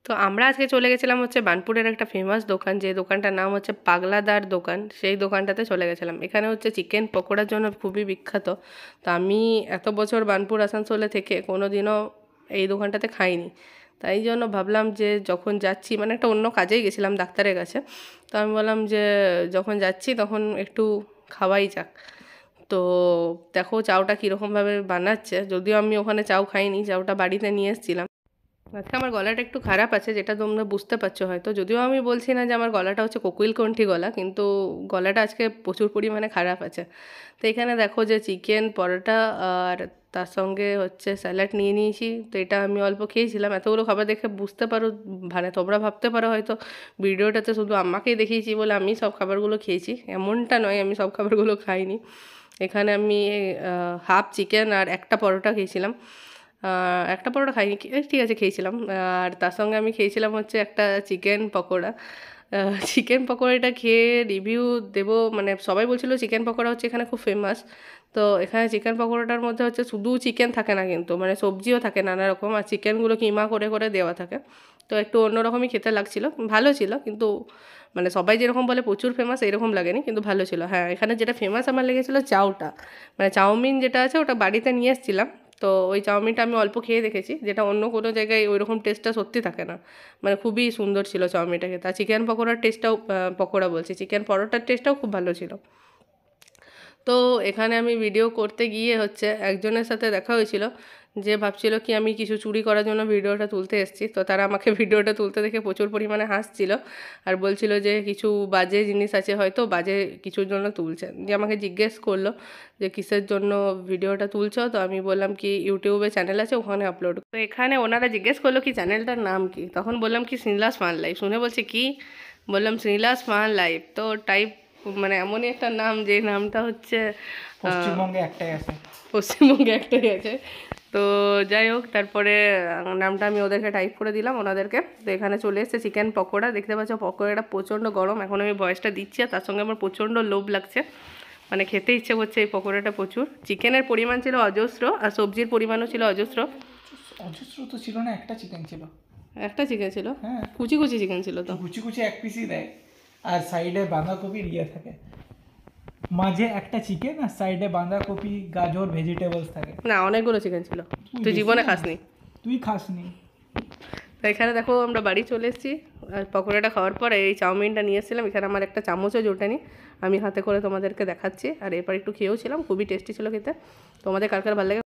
তো আমরা আজকে চলে গেছিলাম হচ্ছে বার্নপুরের একটা ফেমাস দোকান, যে দোকানটার নাম হচ্ছে পাগলাদার দোকান। সেই দোকানটাতে চলে গেছিলাম। এখানে হচ্ছে চিকেন পকোড়ার জন্য খুবই বিখ্যাত। তো আমি এত বছর বার্নপুর আসানসোলে থেকে কোনো দিনও এই দোকানটাতে খাইনি। তাই জন্য ভাবলাম যে যখন যাচ্ছি, মানে একটা অন্য কাজেই গেছিলাম ডাক্তারের কাছে, তো আমি বললাম যে যখন যাচ্ছি তখন একটু খাওয়াই যাক। তো দেখো চাউটা কীরকমভাবে বানাচ্ছে, যদিও আমি ওখানে চাউ খাইনি, চাউটা বাড়িতে নিয়ে এসেছিলাম। আজকে আমার গলাটা একটু খারাপ আছে, যেটা তোমরা বুঝতে পারছো হয়তো, যদিও আমি বলছি না যে আমার গলাটা হচ্ছে কোকিল কণ্ঠী গলা, কিন্তু গলাটা আজকে প্রচুর পরিমাণে খারাপ আছে। তো এখানে দেখো যে চিকেন পরোটা আর তার সঙ্গে হচ্ছে স্যালাড নিয়ে নিয়েছি। তো এটা আমি অল্প খেয়েছিলাম। এতগুলো খাবার দেখে বুঝতে পারো, মানে তোমরা ভাবতে পারো হয়তো ভিডিওটাতে শুধু আমাকেই দেখিয়েছি বলে আমি সব খাবারগুলো খেয়েছি। এমনটা নয়, আমি সব খাবারগুলো খাইনি। এখানে আমি হাফ চিকেন আর একটা পরোটা খেয়েছিলাম। একটা পরোটা খাইনি, ঠিক আছে খেয়েছিলাম। আর তার সঙ্গে আমি খেয়েছিলাম হচ্ছে একটা চিকেন পকোড়া। চিকেন পকোড়াটা খেয়ে রিভিউ দেবো, মানে সবাই বলছিল চিকেন পকোড়া হচ্ছে এখানে খুব ফেমাস। তো এখানে চিকেন পকোড়াটার মধ্যে হচ্ছে শুধু চিকেন থাকে না, কিন্তু মানে সবজিও থাকে নানা রকম, আর চিকেনগুলো কিমা করে করে দেওয়া থাকে। তো একটু অন্যরকমই খেতে লাগছিল, ভালো ছিল। কিন্তু মানে সবাই যেরকম বলে প্রচুর ফেমাস এরকম লাগেনি, কিন্তু ভালো ছিল। হ্যাঁ, এখানে যেটা ফেমাস আমার লেগেছিলো চাউটা, মানে চাউমিন যেটা আছে ওটা বাড়িতে নিয়ে এসেছিলাম। তো ওই চাউমিনটা আমি অল্প খেয়ে দেখেছি, যেটা অন্য কোনো জায়গায় ওই রকম টেস্টটা সত্যি থাকে না। মানে খুবই সুন্দর ছিল চাউমিনটা খেতে। আর চিকেন পকোড়ার টেস্টটাও, পকোড়া বলছি, চিকেন পরোটার টেস্টটাও খুব ভালো ছিল। তো এখানে আমি ভিডিও করতে গিয়ে হচ্ছে একজনের সাথে দেখা হয়েছিল, যে ভাবছিল কি আমি কিছু চুরি করার জন্য ভিডিওটা তুলতে এসেছি। তো তারা আমাকে ভিডিওটা তুলতে দেখে প্রচুর পরিমাণে হাসছিল, আর বলছিল যে কিছু বাজে জিনিস আছে, হয়তো বাজে কিছুর জন্য তুলছে। যে আমাকে জিজ্ঞেস করলো যে কিসের জন্য ভিডিওটা তুলছো। তো আমি বললাম কি ইউটিউবে চ্যানেল আছে, ওখানে আপলোড। তো এখানে ওনারা জিজ্ঞেস করলো কি চ্যানেলটার নাম কি, তখন বললাম কি শ্রীনিলাস ফান লাইফ। শুনে বলছে কি, বললাম শ্রীনিলাস ফান লাইফ। তো টাইপ, মানে এমনই একটা নাম, যে নামটা হচ্ছে পশ্চিমবঙ্গে একটাই আছে। পশ্চিমবঙ্গে একটাই আছে। তো যাই হোক, তারপরে নামটা আমি ওদেরকে টাইপ করে দিলাম ওনাদেরকে। তো এখানে চলে এসেছে চিকেন পকোড়া, দেখতে পাচ্ছ পকোড়াটা প্রচণ্ড গরম। এখন আমি ভয়েসটা দিচ্ছি, আর তার সঙ্গে আমার প্রচণ্ড লোভ লাগছে, মানে খেতে ইচ্ছে করছে এই পকোড়াটা প্রচুর। চিকেনের পরিমাণ ছিল অজস্র, আর সবজির পরিমাণও ছিল অজস্র। অজস্র তো ছিল না, একটা চিকেন ছিল। একটা চিকেন ছিল, হ্যাঁ, কুচি কুচি চিকেন ছিল। তো কুচি কুচি এক পিসই দেয়, আর সাইডে বাঁধাকপির ইয়ে থাকে, মাঝে একটা চিকেন আর সাইডে বাঁধাকপি গাজর ভেজিটেবলস থাকে। না, অনেকগুলো চিকেন ছিল, তুই জীবনে খাসনি। তুই খাসনি। তো এখানে দেখো আমরা বাড়ি চলে এসেছি, আর পকোড়াটা খাওয়ার পর এই চাউমিনটা নিয়ে এসেছিলাম। এখানে আমার একটা চামচও জোটেনি, আমি হাতে করে তোমাদেরকে দেখাচ্ছি। আর এরপর একটু খেয়েও ছিলাম, খুবই টেস্টি ছিল খেতে। তোমাদের কার কার ভালো লাগে